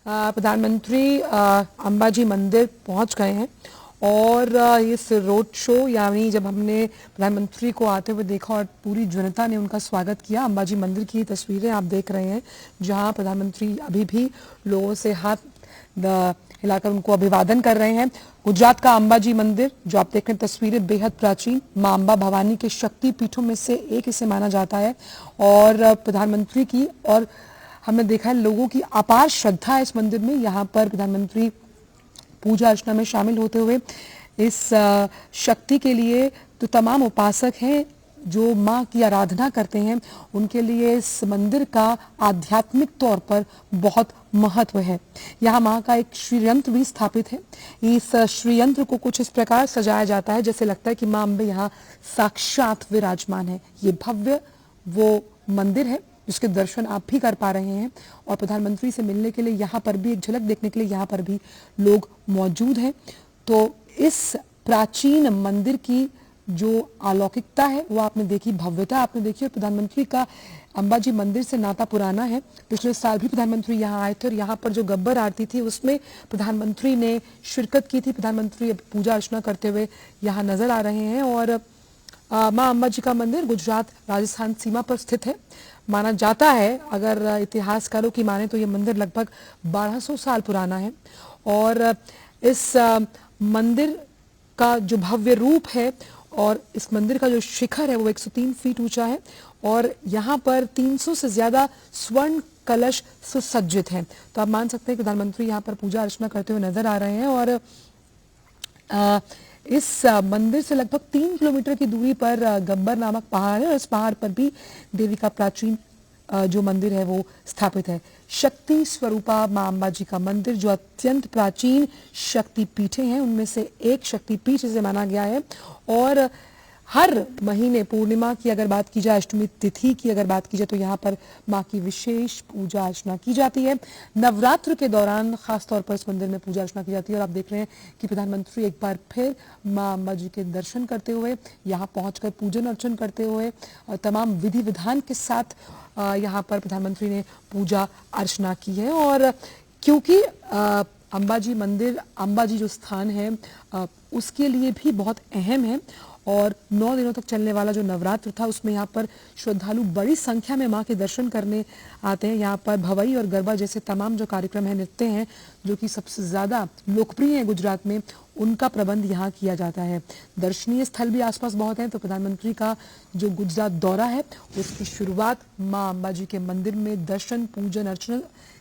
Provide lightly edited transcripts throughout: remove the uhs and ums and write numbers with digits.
प्रधानमंत्री अंबाजी मंदिर पहुंच गए हैं और इस रोड शो यानी जब हमने प्रधानमंत्री को आते हुए देखा और पूरी जनता ने उनका स्वागत किया। अंबाजी मंदिर की तस्वीरें आप देख रहे हैं जहां प्रधानमंत्री अभी भी लोगों से हाथ हिलाकर उनको अभिवादन कर रहे हैं। गुजरात का अंबाजी मंदिर जो आप देख रहे हैं तस्वीरें बेहद प्राचीन मां अंबा भवानी के शक्ति पीठों में से एक इसे माना जाता है और प्रधानमंत्री की और हमने देखा है लोगों की अपार श्रद्धा है इस मंदिर में। यहाँ पर प्रधानमंत्री पूजा अर्चना में शामिल होते हुए इस शक्ति के लिए तो तमाम उपासक हैं जो माँ की आराधना करते हैं, उनके लिए इस मंदिर का आध्यात्मिक तौर पर बहुत महत्व है। यहाँ माँ का एक श्रीयंत्र भी स्थापित है। इस श्रीयंत्र को कुछ इस प्रकार सजाया जाता है जैसे लगता है कि माँ अम्बे यहाँ साक्षात विराजमान है। ये भव्य वो मंदिर है जिसके दर्शन आप भी कर पा रहे हैं और प्रधानमंत्री से मिलने के लिए यहाँ पर भी एक झलक देखने के लिए यहाँ पर भी लोग मौजूद हैं। तो इस प्राचीन मंदिर की जो अलौकिकता है वो आपने देखी, भव्यता आपने देखी और प्रधानमंत्री का अंबाजी मंदिर से नाता पुराना है। पिछले साल भी प्रधानमंत्री यहाँ आए थे और यहाँ पर जो गब्बर आरती थी उसमें प्रधानमंत्री ने शिरकत की थी। प्रधानमंत्री पूजा अर्चना करते हुए यहाँ नजर आ रहे हैं और माँ अंबाजी का मंदिर गुजरात राजस्थान सीमा पर स्थित है। माना जाता है, अगर इतिहासकारों की माने तो ये मंदिर लगभग 1200 साल पुराना है और इस मंदिर का जो भव्य रूप है और इस मंदिर का जो शिखर है वो 103 फीट ऊंचा है और यहाँ पर 300 से ज्यादा स्वर्ण कलश सुसज्जित हैं। तो आप मान सकते हैं प्रधानमंत्री यहाँ पर पूजा अर्चना करते हुए नजर आ रहे हैं और इस मंदिर से लगभग 3 किलोमीटर की दूरी पर गब्बर नामक पहाड़ है और इस पहाड़ पर भी देवी का प्राचीन जो मंदिर है वो स्थापित है। शक्ति स्वरूपा मां अंबाजी का मंदिर जो अत्यंत प्राचीन शक्ति पीठे हैं उनमें से एक शक्ति पीठ इसे माना गया है और हर महीने पूर्णिमा की अगर बात की जाए, अष्टमी तिथि की अगर बात की जाए तो यहाँ पर माँ की विशेष पूजा अर्चना की जाती है। नवरात्र के दौरान खासतौर पर इस मंदिर में पूजा अर्चना की जाती है और आप देख रहे हैं कि प्रधानमंत्री एक बार फिर माँ अंबा जी के दर्शन करते हुए यहाँ पहुंचकर पूजन अर्चन करते हुए और तमाम विधि विधान के साथ यहाँ पर प्रधानमंत्री ने पूजा अर्चना की है। और क्योंकि अंबाजी मंदिर, अंबाजी जो स्थान है उसके लिए भी बहुत अहम है और 9 दिनों तक चलने वाला जो नवरात्र था उसमें यहाँ पर श्रद्धालु बड़ी संख्या में माँ के दर्शन करने आते हैं। यहाँ पर भवई और गरबा जैसे तमाम जो कार्यक्रम है, नृत्य हैं जो कि सबसे ज़्यादा लोकप्रिय हैं गुजरात में, उनका प्रबंध यहाँ किया जाता है। दर्शनीय स्थल भी आसपास बहुत हैं। तो प्रधानमंत्री का जो गुजरात दौरा है उसकी शुरुआत माँ अंबाजी के मंदिर में दर्शन पूजन अर्चना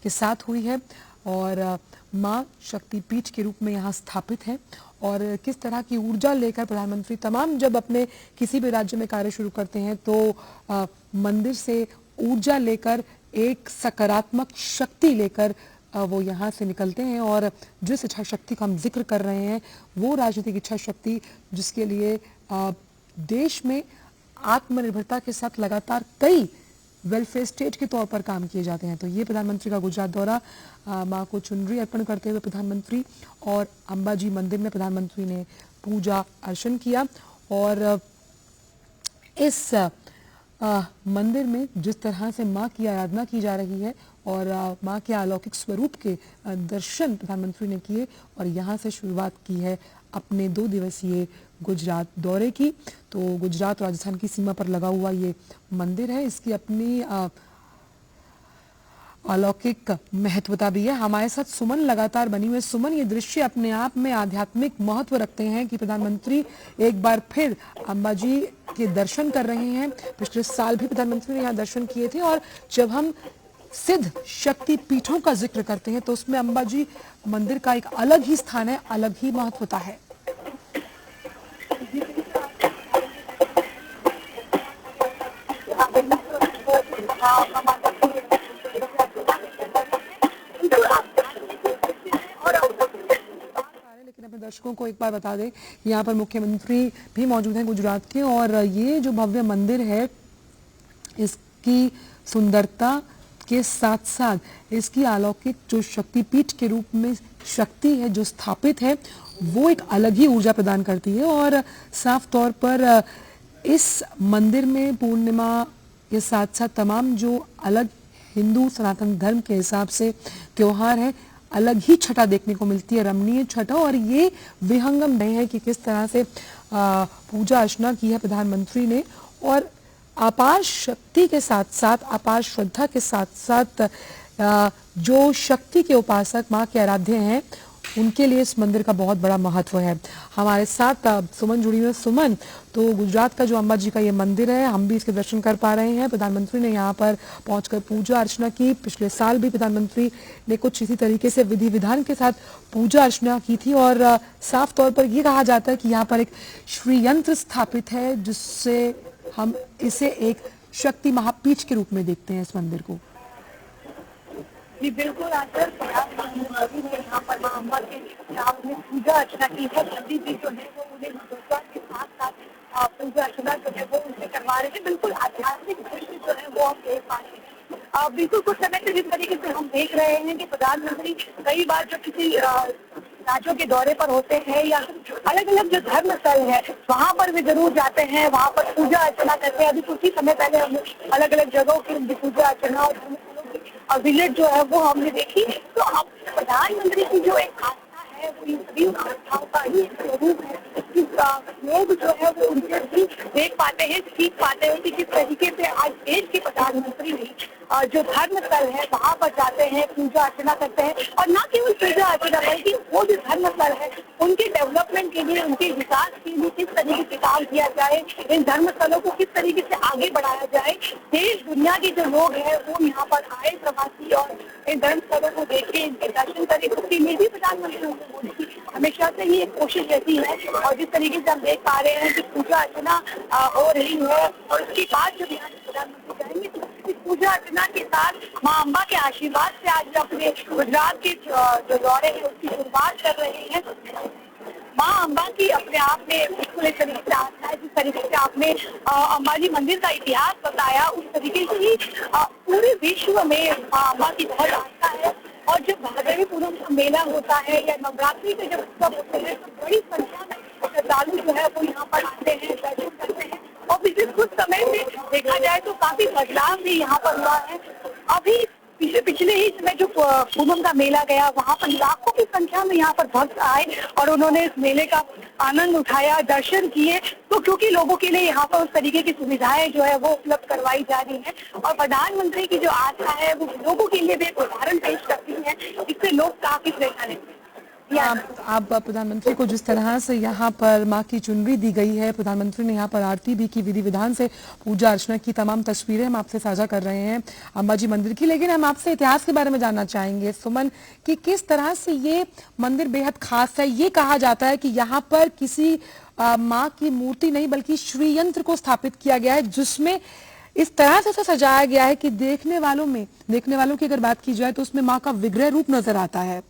के साथ हुई है और माँ शक्तिपीठ के रूप में यहाँ स्थापित है और किस तरह की ऊर्जा लेकर प्रधानमंत्री तमाम जब अपने किसी भी राज्य में कार्य शुरू करते हैं तो मंदिर से ऊर्जा लेकर एक सकारात्मक शक्ति लेकर वो यहाँ से निकलते हैं और जिस इच्छा शक्ति का हम जिक्र कर रहे हैं वो राजनीतिक इच्छा शक्ति जिसके लिए देश में आत्मनिर्भरता के साथ लगातार कई वेलफेयर स्टेट के तौर पर काम किए जाते हैं। तो ये प्रधानमंत्री का गुजरात दौरा, माँ को चुनरी अर्पण करते हुए प्रधानमंत्री और अंबाजी मंदिर में प्रधानमंत्री ने पूजा अर्चन किया और इस मंदिर में जिस तरह से माँ की आराधना की जा रही है और माँ के अलौकिक स्वरूप के दर्शन प्रधानमंत्री ने किए और यहाँ से शुरुआत की है अपने 2 दिवसीय गुजरात दौरे की। तो गुजरात राजस्थान की सीमा पर लगा हुआ ये मंदिर है, इसकी अपनी अलौकिक महत्वता भी है। हमारे साथ सुमन लगातार बनी हुई है। सुमन, ये दृश्य अपने आप में आध्यात्मिक महत्व रखते हैं कि प्रधानमंत्री एक बार फिर अंबाजी के दर्शन कर रहे हैं। पिछले साल भी प्रधानमंत्री ने यहाँ दर्शन किए थे और जब हम सिद्ध शक्ति पीठों का जिक्र करते हैं तो उसमें अंबाजी मंदिर का एक अलग ही स्थान है, अलग ही महत्वता है। लेकिन अपने दर्शकों को एक बार बता दें, यहाँ पर मुख्यमंत्री भी मौजूद हैं गुजरात के और ये जो भव्य मंदिर है इसकी सुंदरता के साथ साथ इसकी अलौकिक जो शक्तिपीठ के रूप में शक्ति है जो स्थापित है वो एक अलग ही ऊर्जा प्रदान करती है और साफ तौर पर इस मंदिर में पूर्णिमा के साथ साथ तमाम जो अलग हिंदू सनातन धर्म के हिसाब से त्योहार है अलग ही छटा देखने को मिलती है, रमणीय छटा। और ये विहंगम नहीं है कि किस तरह से पूजा अर्चना की है प्रधानमंत्री ने, और अपार शक्ति के साथ साथ, अपार श्रद्धा के साथ साथ जो शक्ति के उपासक, माँ के आराध्य हैं, उनके लिए इस मंदिर का बहुत बड़ा महत्व है। हमारे साथ सुमन जुड़ी हुई है। सुमन, तो गुजरात का जो अम्बा जी का ये मंदिर है, हम भी इसके दर्शन कर पा रहे हैं। प्रधानमंत्री ने यहाँ पर पहुंचकर पूजा अर्चना की। पिछले साल भी प्रधानमंत्री ने कुछ इसी तरीके से विधि विधान के साथ पूजा अर्चना की थी, और साफ तौर पर ये कहा जाता है कि यहाँ पर एक श्री यंत्र स्थापित है, जिससे हम इसे एक शक्ति महापीठ के रूप में देखते हैं इस मंदिर को। जी बिल्कुल, आकर यहाँ पर मां अम्बा के सामने पूजा अर्चना की है। पंडित जी जो है वो उन्हें विश्वास के साथ साथ पूजा अर्चना जो है वो उनसे करवा रहे हैं। बिल्कुल आध्यात्मिक दृष्टि जो है वो हम देख पा रहे हैं। बिल्कुल कुछ समय से जिस तरीके से हम देख रहे हैं कि प्रधानमंत्री कई बार जो किसी राज्यों के दौरे पर होते हैं या अलग अलग जो धर्म स्थल है वहाँ पर भी जरूर जाते हैं, वहाँ पर पूजा अर्चना करते हैं। अभी कुछ ही समय पहले हम अलग अलग जगहों की पूजा अर्चना और विजिट जो है वो हमने देखी। तो अब प्रधानमंत्री की जो एक आस्था है वो इन सभी आस्थाओं का ही स्वरूप है। लोग जो है वो उनसे भी देख पाते हैं, सीख पाते हैं कि किस तरीके से आज देश के प्रधानमंत्री भी जो धर्म स्थल है वहाँ पर जाते हैं, पूजा अर्चना करते हैं। और न केवल पूजा अर्चना बल्कि वो जो धर्म स्थल है उनके डेवलपमेंट के लिए, उनके विकास के लिए किस तरीके से काम किया जाए, इन धर्म स्थलों को किस तरीके से आगे बढ़ाया जाए। देश दुनिया के जो लोग हैं वो यहाँ पर आए प्रवासी और इन धर्म स्थलों को देखें, इनके दर्शन करें। उसके लिए भी प्रधानमंत्री मोदी की हमेशा से ही एक कोशिश रहती है। और जिस तरीके से हम देख पा रहे हैं कि पूजा अर्चना हो रही है, और उसके बाद जब यहाँ प्रधानमंत्री जाएंगे तो इस पूजा अर्चना के साथ माँ अम्बा के आशीर्वाद से आज अपने गुजरात के जो दौरे है उसकी शुरुआत कर रहे हैं। माँ अम्बा की अपने आप में बिल्कुल इस तरीके से आस्था है। जिस तरीके से आपने अम्बाजी मंदिर का इतिहास बताया, उस तरीके से ही पूरे विश्व में माँ अम्बा की बहुत आस्था है। और जब भादरवी पूनम का मेला होता है या नवरात्रि के जब उत्सव होते हैं तो बड़ी संख्या में श्रद्धालु जो है वो यहाँ पर आते हैं, दर्शन करते हैं। और पिछले कुछ समय में देखा जाए तो काफी बदलाव भी यहाँ पर हुआ है। अभी पिछले ही समय जो पूनम का मेला गया वहाँ पर लाखों की संख्या में यहाँ पर भक्त आए और उन्होंने इस मेले का आनंद उठाया, दर्शन किए। तो क्योंकि लोगों के लिए यहाँ पर उस तरीके की सुविधाएं जो है वो उपलब्ध करवाई जा रही है, और प्रधानमंत्री की जो आस्था है वो लोगों के लिए भी एक उदाहरण पेश करती है, इससे लोग काफी प्रेरणा लेते हैं। आप प्रधानमंत्री को जिस तरह से यहाँ पर माँ की चुनरी दी गई है, प्रधानमंत्री ने यहाँ पर आरती भी की, विधि विधान से पूजा अर्चना की, तमाम तस्वीरें हम आपसे साझा कर रहे हैं अम्बाजी मंदिर की। लेकिन हम आपसे इतिहास के बारे में जानना चाहेंगे सुमन, कि किस तरह से ये मंदिर बेहद खास है। ये कहा जाता है कि यहाँ पर किसी माँ की मूर्ति नहीं बल्कि श्री यंत्र को स्थापित किया गया है, जिसमें इस तरह से सजाया गया है कि देखने वालों की अगर बात की जाए तो उसमें माँ का विग्रह रूप नजर आता है।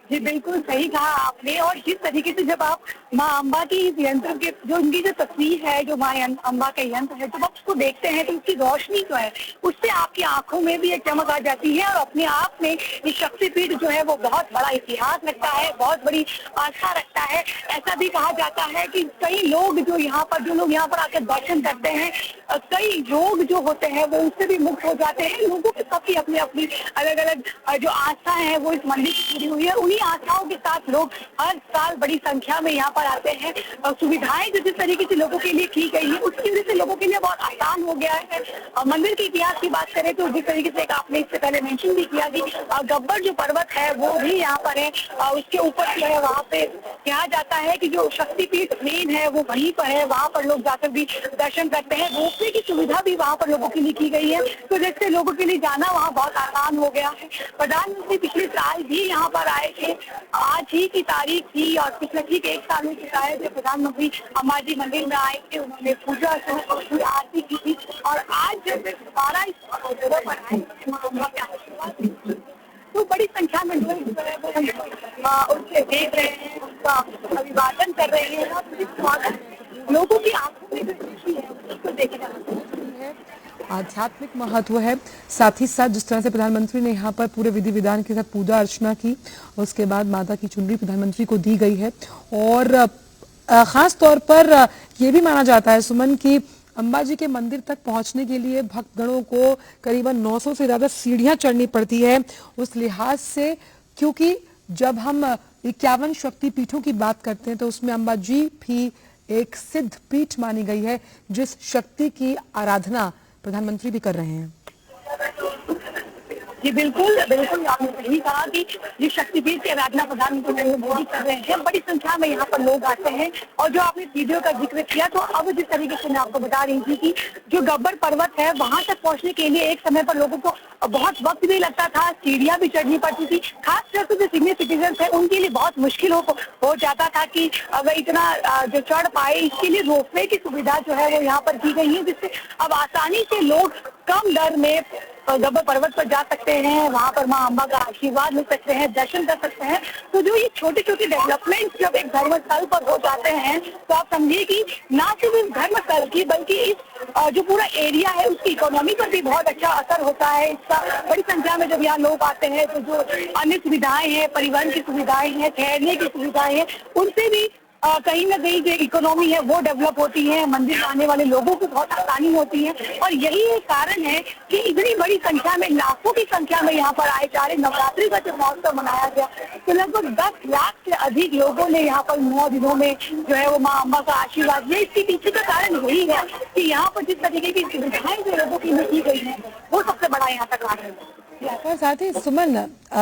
जी बिल्कुल सही कहा आपने। और जिस तरीके से जब आप माँ अम्बा की यंत्र के जो उनकी जो तस्वीर है, जो माँ अम्बा का यंत्र है, जब आप उसको देखते हैं तो उसकी रोशनी जो है उससे आपकी आंखों में भी एक चमक आ जाती है। और अपने आप में ये शक्तिपीठ जो है वो बहुत बड़ा इतिहास रखता है, बहुत बड़ी आस्था रखता है। ऐसा भी कहा जाता है कि कई लोग जो लोग यहाँ पर आकर दर्शन करते हैं, कई रोग जो होते हैं वो उससे भी मुक्त हो जाते हैं। लोगों की सबकी अपनी अपनी अलग अलग जो आस्था है वो इस मंदिर से जुड़ी हुई है। उन्हीं आस्थाओं के साथ लोग हर साल बड़ी संख्या में यहाँ पर आते हैं। सुविधाएं जो जिस तरीके से लोगों के लिए की गई है उसकी वजह से लोगों के लिए बहुत आसान हो गया है। मंदिर के इतिहास की बात करें तो जिस तरीके से आपने इससे पहले मेंशन भी किया कि गब्बर जो पर्वत है वो भी यहाँ पर है, उसके ऊपर जो है वहाँ पे कहा जाता है कि जो शक्तिपीठ मेन है वो वहीं पर है, वहाँ पर लोग जाकर भी दर्शन करते हैं। रोपवे की सुविधा भी वहाँ पर लोगों के लिए की गई है, तो जिससे लोगों के लिए जाना वहाँ बहुत आसान हो गया है। प्रधानमंत्री पिछले साल भी यहाँ पर आए थे, आज ही की तारीख थी और पिछले ठीक एक साल हो चुका है जब प्रधानमंत्री अम्बाजी मंदिर में आए थे। उन्होंने पूजा आरती की थी और आज जब दोबारा इस जगह पर आए तो बड़ी संख्या में लोग जो है वो उनसे देख रहे हैं, उनका अभिवादन कर रहे हैं। और लोगों की आंखों में जो खुशी है उसको देखना आध्यात्मिक महत्व है। साथ ही साथ जिस तरह से प्रधानमंत्री ने यहाँ पर पूरे विधि विधान के साथ पूजा अर्चना की, उसके बाद माता की चुनरी प्रधानमंत्री को दी गई है। और खास तौर पर ये भी माना जाता है सुमन की अंबाजी के मंदिर तक पहुंचने के लिए भक्तगणों को करीबन 900 से ज्यादा सीढ़ियां चढ़नी पड़ती है। उस लिहाज से क्योंकि जब हम 51 शक्ति पीठों की बात करते हैं तो उसमें अंबाजी भी एक सिद्ध पीठ मानी गई है, जिस शक्ति की आराधना प्रधानमंत्री भी कर रहे हैं। जी बिल्कुल बिल्कुल, आपने सही कहा कि ये शक्तिपीठ की आराधना प्रधानमंत्री नरेंद्र मोदी कर रहे हैं। बड़ी संख्या में यहाँ पर लोग आते हैं और जो आपने वीडियो का जिक्र किया, तो अब जिस तरीके से मैं आपको बता रही थी कि जो गब्बर पर्वत है वहां तक पहुंचने के लिए एक समय पर लोगों को बहुत वक्त भी लगता था, सीढ़ियां भी चढ़नी पड़ती थी। खासकर से जो सीनियर सिटीजन है उनके लिए बहुत मुश्किल हो जाता था कि अगर इतना जो चढ़ पाए। इसके लिए रोपवे की सुविधा जो है वो यहाँ पर की गई है, जिससे अब आसानी से लोग कम दर में गब्बर पर्वत पर जा सकते हैं, वहां पर मां अम्बा का आशीर्वाद ले सकते हैं, दर्शन कर सकते हैं। तो जो ये छोटे छोटे डेवलपमेंट जब एक धर्मस्थल पर हो जाते हैं तो आप समझिए कि ना सिर्फ इस धर्मस्थल की बल्कि इस जो पूरा एरिया है उसकी इकोनॉमी पर भी बहुत अच्छा असर होता है। इसका बड़ी संख्या में जब यहाँ लोग आते हैं तो जो अन्य सुविधाएं हैं, परिवहन की सुविधाएं हैं, ठहरने की सुविधाएं हैं, उनसे भी कहीं ना कहीं जो इकोनॉमी है वो डेवलप होती है। मंदिर आने वाले लोगों को बहुत आसानी होती है और यही एक कारण है कि इतनी बड़ी संख्या में, लाखों की संख्या में यहाँ पर आए जा रहे। नवरात्रि का जो महोत्सव मनाया गया तो लगभग 10 लाख से अधिक लोगों ने यहाँ पर 9 दिनों में जो है वो मां अम्बा का आशीर्वाद लिया। इसके पीछे का कारण यही है कि यहाँ पर जिस तरीके की सुविधाएं जो लोगों की की गई है वो सबसे बड़ा यहाँ का कारण है। और साथ ही सुमन,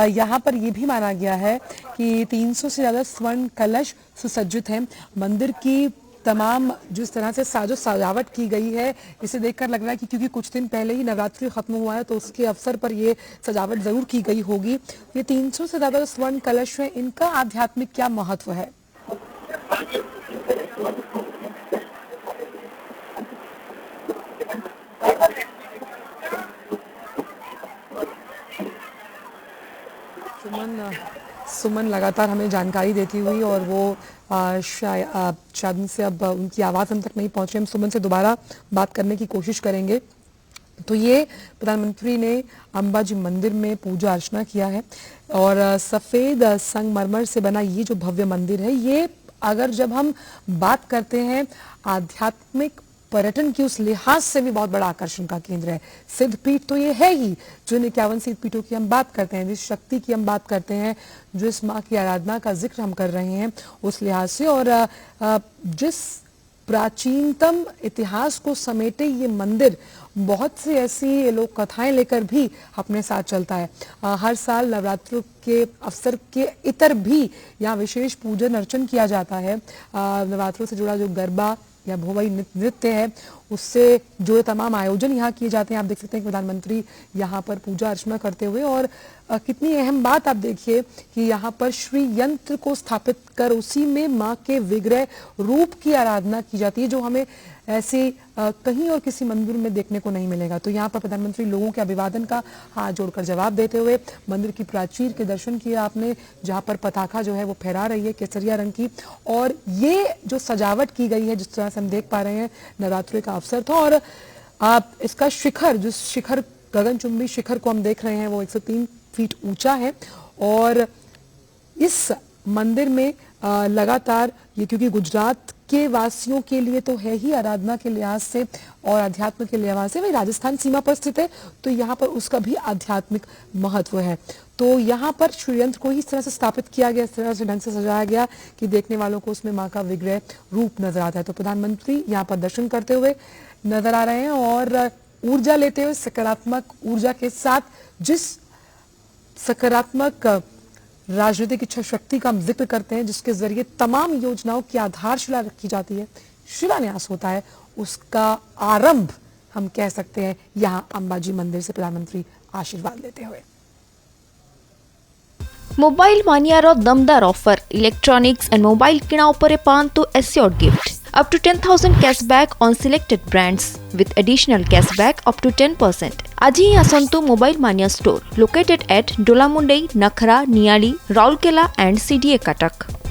यहाँ पर यह भी माना गया है कि 300 से ज्यादा स्वर्ण कलश सुसज्जित हैं। मंदिर की तमाम जिस तरह से साजो सजावट की गई है, इसे देखकर लग रहा है कि क्योंकि कुछ दिन पहले ही नवरात्रि खत्म हुआ है तो उसके अवसर पर ये सजावट जरूर की गई होगी। ये 300 से ज्यादा स्वर्ण कलश है, इनका आध्यात्मिक क्या महत्व है? सुमन लगातार हमें जानकारी देती हुई, और वो शायद से अब उनकी आवाज़ हम तक नहीं पहुंची। हम सुमन से दोबारा बात करने की कोशिश करेंगे। तो ये प्रधानमंत्री ने अंबाजी मंदिर में पूजा अर्चना किया है और सफ़ेद संगमरमर से बना ये जो भव्य मंदिर है, ये अगर जब हम बात करते हैं आध्यात्मिक पर्यटन की उस लिहाज से भी बहुत बड़ा आकर्षण का केंद्र है। सिद्ध पीठ तो ये है ही, जो 51 सिद्ध पीठों की हम बात करते हैं, जिस शक्ति की हम बात करते हैं, जो इस माँ की आराधना का जिक्र हम कर रहे हैं उस लिहाज से, और जिस प्राचीनतम इतिहास को समेटे ये मंदिर बहुत सी ऐसी लोक कथाएं लेकर भी अपने साथ चलता है। हर साल नवरात्रों के अवसर के इतर भी यहाँ विशेष पूजन अर्चन किया जाता है। नवरात्रों से जुड़ा जो गरबा या भोवई नृत्य है, उससे जो तमाम आयोजन यहाँ किए जाते हैं, आप देख सकते हैं कि प्रधानमंत्री यहाँ पर पूजा अर्चना करते हुए, और कितनी अहम बात आप देखिए कि यहाँ पर श्री यंत्र को स्थापित कर उसी में माँ के विग्रह रूप की आराधना की जाती है, जो हमें ऐसे कहीं और किसी मंदिर में देखने को नहीं मिलेगा। तो यहाँ पर प्रधानमंत्री लोगों के अभिवादन का हाथ जोड़कर जवाब देते हुए मंदिर की प्राचीर के दर्शन किए आपने, जहाँ पर पताका जो है वो फहरा रही है केसरिया रंग की, और ये जो सजावट की गई है जिस तरह से हम देख पा रहे हैं, नवरात्रि का अवसर था, और आप इसका शिखर, जिस शिखर गगनचुंबी शिखर को हम देख रहे हैं वो 103 फीट ऊंचा है, और इस मंदिर में लगातार ये, क्योंकि गुजरात के वासियों के लिए तो है ही आराधना के लिहाज से और अध्यात्म के लिहाज से, वही राजस्थान सीमा पर स्थित है तो यहाँ पर उसका भी आध्यात्मिक महत्व है। तो यहाँ पर श्रीयंत्र को ही इस तरह से स्थापित किया गया, इस तरह से ढंग से सजाया गया कि देखने वालों को उसमें माँ का विग्रह रूप नजर आता है। तो प्रधानमंत्री यहाँ पर दर्शन करते हुए नजर आ रहे हैं और ऊर्जा लेते हुए, सकारात्मक ऊर्जा के साथ, जिस सकारात्मक राजनीतिक इच्छा शक्ति का हम जिक्र करते हैं, जिसके जरिए तमाम योजनाओं की आधारशिला रखी जाती है, शिलान्यास होता है, उसका आरंभ हम कह सकते हैं यहां अंबाजी मंदिर से प्रधानमंत्री आशीर्वाद लेते हुए। मोबाइल मानियार दमदार ऑफर, इलेक्ट्रॉनिक्स एंड मोबाइल किणा उपरे पांतु assured gift up to 10,000 cashback on selected brands with additional cashback up to 10%. आज ही आसंतु मोबाइल मानिया store located at Dolamundai, Nakhara, Niali, Raulkela and CDA Katak.